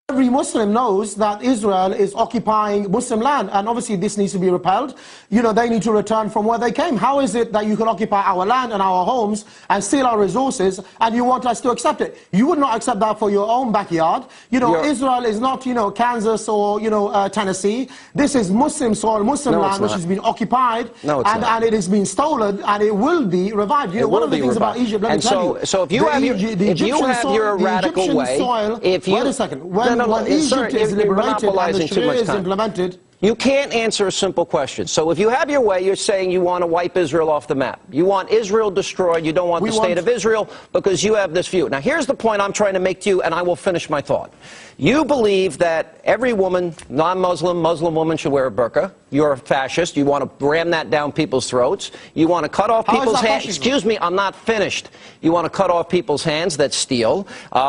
Every Muslim knows that Israel is occupying Muslim land, and obviously this needs to be repelled. You know, they need to return from where they came. How is it that you can occupy our land and our homes and steal our resources, and you want us to accept it? You would not accept that for your own backyard. You know, Israel is not, you know, Kansas or, you know, Tennessee. This is Muslim soil, Muslim land, which has been occupied, and it has been stolen, and it will be revived. You know, one of the things about Egypt, let me tell you. So if you have your radical way, wait a second. When Egypt is liberated and the Sharia is implemented, you can't answer a simple question. So if you have your way, you're saying you want to wipe Israel off the map. You want Israel destroyed. You don't want the state of Israel because you have this view. Now, here's the point I'm trying to make to you, and I will finish my thought. You believe that every woman, non-Muslim, Muslim woman should wear a burqa. You're a fascist. You want to ram that down people's throats. You want to cut off people's hands. Excuse me, I'm not finished. You want to cut off people's hands that steal.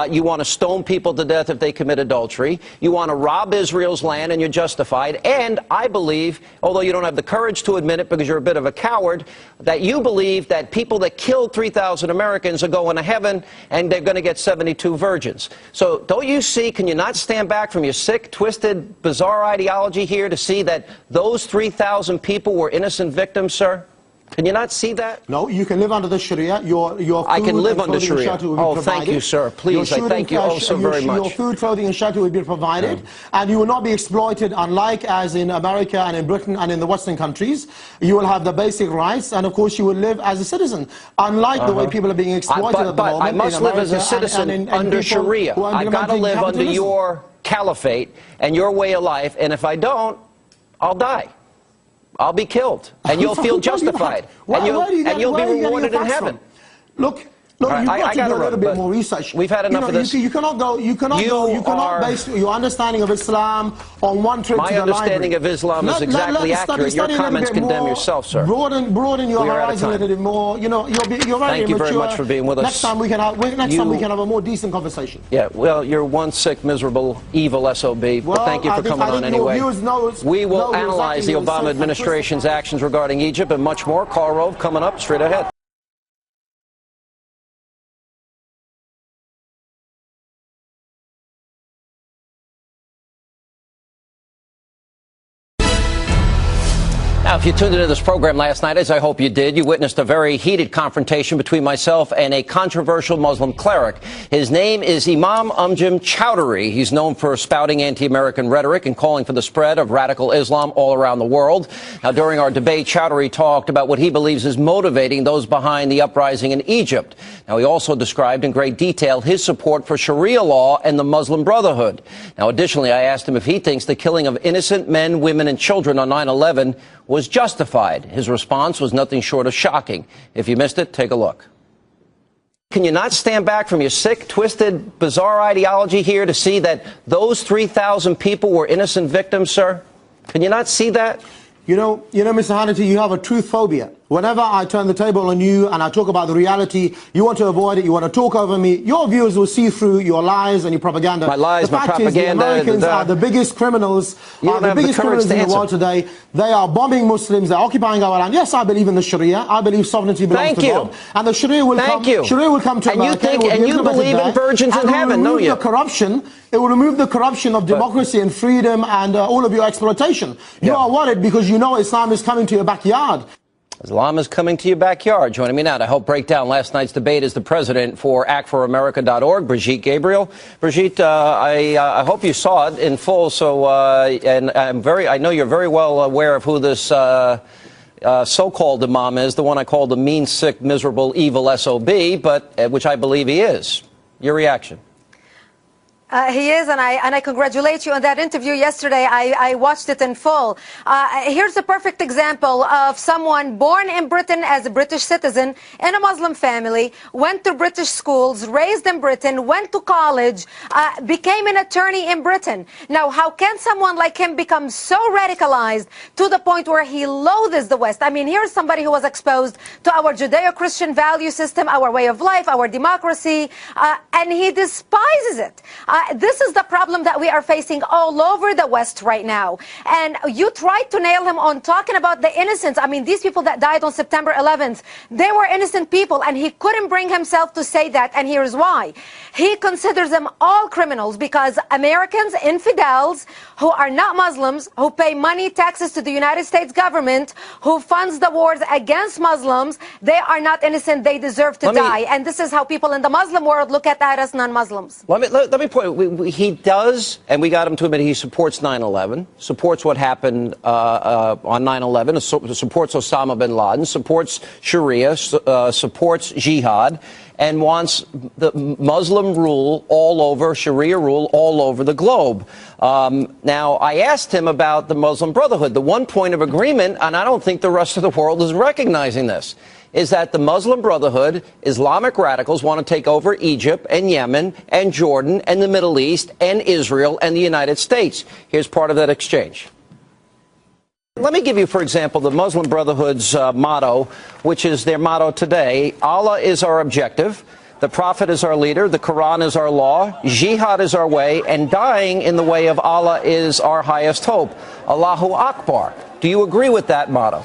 You want to stone people to death if they commit adultery. You want to rob Israel's land, and you're justified. And I believe, although you don't have the courage to admit it because you're a bit of a coward, that you believe that people that killed 3,000 Americans are going to heaven and they're going to get 72 virgins. So don't you see, can you not stand back from your sick, twisted, bizarre ideology here to see that those 3,000 people were innocent victims, sir? Can you not see that? No, you can live under the Sharia. Your food I can live under Sharia. Oh, thank you, sir. Please, I thank you oh so very much. Your food, clothing, and shelter will be provided, and you will not be exploited, unlike as in America and in Britain and in the Western countries. You will have the basic rights, and of course you will live as a citizen, unlike the way people are being exploited at the moment. I must live as a citizen under Sharia. I've got to live under your caliphate and your way of life, and if I don't, I'll die. I'll be killed, and you'll feel justified, and you'll be rewarded in heaven. Look, you've got to do a little bit more research. We've had enough of this. You cannot base your understanding of Islam on one trip to the library. My understanding of Islam is exactly accurate. Your comments condemn yourself, sir. Broaden your horizon a little bit more. You know, you're very immature. Thank you very much for being with us. Next time we can have a more decent conversation. Yeah, well, you're one sick, miserable, evil SOB. But thank you for coming on anyway. We will analyze the Obama administration's actions regarding Egypt and much more. Karl Rove coming up straight ahead. Now, if you tuned into this program last night, as I hope you did, you witnessed a very heated confrontation between myself and a controversial Muslim cleric. His name is Imam Anjem Choudary. He's known for spouting anti-American rhetoric and calling for the spread of radical Islam all around the world. Now, during our debate, Choudary talked about what he believes is motivating those behind the uprising in Egypt. Now, he also described in great detail his support for Sharia law and the Muslim Brotherhood. Now, additionally, I asked him if he thinks the killing of innocent men, women, and children on 9/11 was justified. His response was nothing short of shocking. If you missed it, take a look. Can you not stand back from your sick, twisted, bizarre ideology here to see that those 3,000 people were innocent victims, sir? Can you not see that? You know, Mr. Hannity, you have a truth phobia. Whenever I turn the table on you and I talk about the reality, you want to avoid it, you want to talk over me. Your viewers will see through your lies and your propaganda. My lies, my propaganda. The Americans are the biggest criminals, in the world today. They are bombing Muslims, they're occupying our land. Yes, I believe in the Sharia. I believe sovereignty belongs to God. And the Sharia will come to America. And you believe in virgins in heaven, don't you? It will remove the corruption of democracy and freedom and all of your exploitation. You are worried because you know Islam is coming to your backyard. Islam is coming to your backyard. Joining me now to help break down last night's debate is the president for actforamerica.org, Brigitte Gabriel. Brigitte, I hope you saw it in full. So, and I know you're very well aware of who this so-called imam is, the one I call the mean, sick, miserable, evil SOB, but which I believe he is. Your reaction? He is, and I congratulate you on that interview yesterday. I watched it in full. Here's a perfect example of someone born in Britain as a British citizen in a Muslim family, went to British schools, raised in Britain, went to college, became an attorney in Britain. Now, how can someone like him become so radicalized to the point where he loathes the West? I mean, here's somebody who was exposed to our Judeo-Christian value system, our way of life, our democracy, and he despises it. This is the problem that we are facing all over the West right now. And you tried to nail him on talking about the innocents. I mean, these people that died on September 11th, they were innocent people, and he couldn't bring himself to say that, and here's why. He considers them all criminals because Americans, infidels, who are not Muslims, who pay money, taxes to the United States government, who funds the wars against Muslims, they are not innocent, they deserve to die. And this is how people in the Muslim world look at that as non-Muslims. Let me point. He does, and we got him to admit he supports 9/11, supports what happened on 9/11, supports Osama bin Laden, supports Sharia, supports jihad, and wants the Muslim rule all over, Sharia rule all over the globe. Now, I asked him about the Muslim Brotherhood. The one point of agreement, and I don't think the rest of the world is recognizing this, is that the Muslim Brotherhood, Islamic radicals, want to take over Egypt and Yemen and Jordan and the Middle East and Israel and the United States. Here's part of that exchange. Let me give you, for example, the Muslim Brotherhood's motto, which is their motto today. Allah is our objective. The Prophet is our leader. The Quran is our law. Jihad is our way. And dying in the way of Allah is our highest hope. Allahu Akbar. Do you agree with that motto?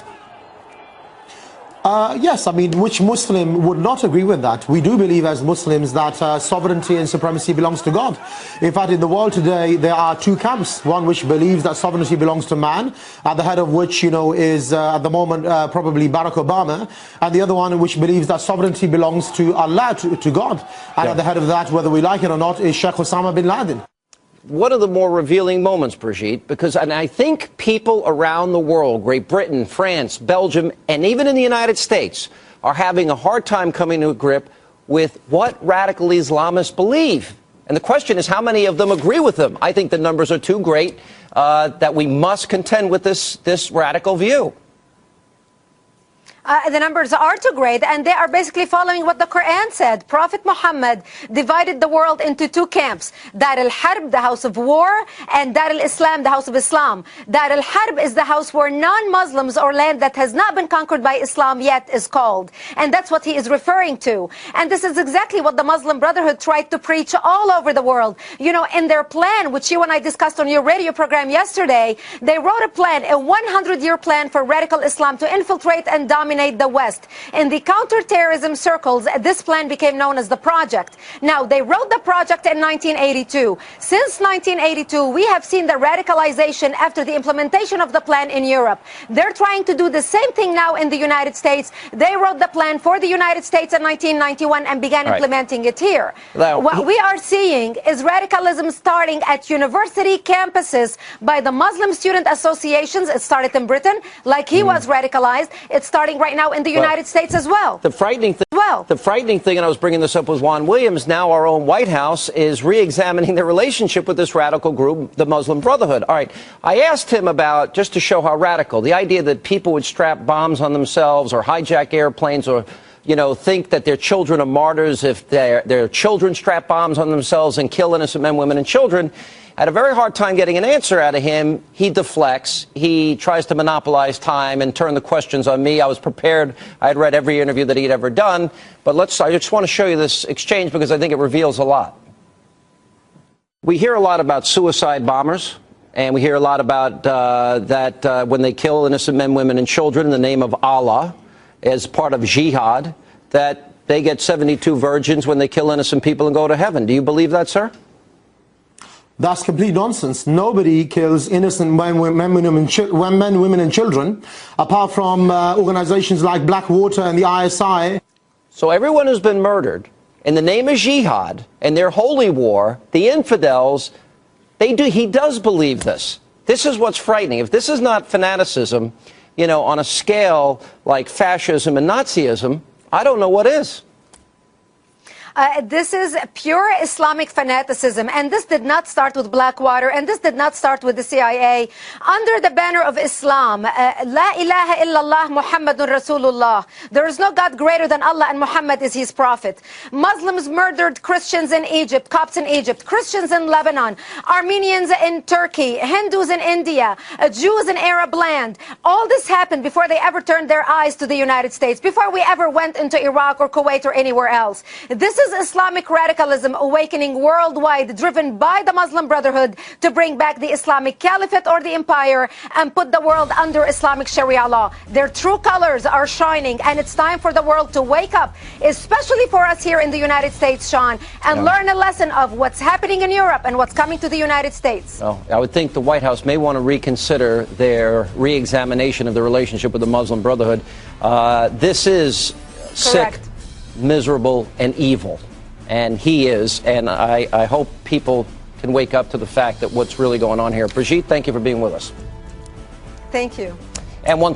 Yes, I mean, which Muslim would not agree with that? We do believe as Muslims that sovereignty and supremacy belongs to God. In fact, in the world today, there are two camps. One which believes that sovereignty belongs to man, at the head of which, you know, is at the moment probably Barack Obama, and the other one which believes that sovereignty belongs to Allah, to God. And at the head of that, whether we like it or not, is Sheikh Osama bin Laden. One of the more revealing moments, Brigitte, because and I think people around the world, Great Britain, France, Belgium, and even in the United States, are having a hard time coming to a grip with what radical Islamists believe. And the question is, how many of them agree with them? I think the numbers are too great that we must contend with this radical view. The numbers are too great, and they are basically following what the Quran said. Prophet Muhammad divided the world into two camps. Dar al-Harb, the house of war, and Dar al-Islam, the house of Islam. Dar al-Harb is the house where non-Muslims or land that has not been conquered by Islam yet is called. And that's what he is referring to. And this is exactly what the Muslim Brotherhood tried to preach all over the world. You know, in their plan, which you and I discussed on your radio program yesterday, they wrote a plan, a 100-year plan for radical Islam to infiltrate and dominate the West. In the counterterrorism circles, this plan became known as the Project. Now, they wrote the Project in 1982. Since 1982, we have seen the radicalization after the implementation of the plan in Europe. They're trying to do the same thing now in the United States. They wrote the plan for the United States in 1991 and began implementing it here. Now, what we are seeing is radicalism starting at university campuses by the Muslim student associations. It started in Britain, like he was radicalized. It's starting right now in the United States as well. The frightening thing, and I was bringing this up with Juan Williams, now our own White House is re-examining their relationship with this radical group, the Muslim Brotherhood. All right, I asked him about, just to show how radical, the idea that people would strap bombs on themselves or hijack airplanes or, you know, think that their children are martyrs if their children strap bombs on themselves and kill innocent men, women, and children. I had a very hard time getting an answer out of him. He deflects. He tries to monopolize time and turn the questions on me. I was prepared. I had read every interview that he'd ever done. But I just want to show you this exchange because I think it reveals a lot. We hear a lot about suicide bombers, and we hear a lot about that when they kill innocent men, women, and children in the name of Allah as part of jihad, that they get 72 virgins when they kill innocent people and go to heaven. Do you believe that, sir? That's complete nonsense. Nobody kills innocent men, women, and children, apart from organizations like Blackwater and the ISI. So everyone who's been murdered in the name of jihad and their holy war, the infidels, he does believe this. This is what's frightening. If this is not fanaticism, you know, on a scale like fascism and Nazism, I don't know what is. This is pure Islamic fanaticism, and this did not start with Blackwater, and this did not start with the CIA. Under the banner of Islam, La ilaha illallah Muhammadun Rasulullah. There is no God greater than Allah, and Muhammad is his prophet. Muslims murdered Christians in Egypt, Copts in Egypt, Christians in Lebanon, Armenians in Turkey, Hindus in India, Jews in Arab land. All this happened before they ever turned their eyes to the United States, before we ever went into Iraq or Kuwait or anywhere else. This is Islamic radicalism awakening worldwide, driven by the Muslim Brotherhood to bring back the Islamic Caliphate or the empire and put the world under Islamic Sharia law. Their true colors are shining, and it's time for the world to wake up, especially for us here in the United States, Sean, and learn a lesson of what's happening in Europe and what's coming to the United States. Well, I would think the White House may want to reconsider their re-examination of the relationship with the Muslim Brotherhood. This is sick, miserable, and evil. And he is. And I hope people can wake up to the fact that what's really going on here. Brigitte, thank you for being with us. Thank you. And one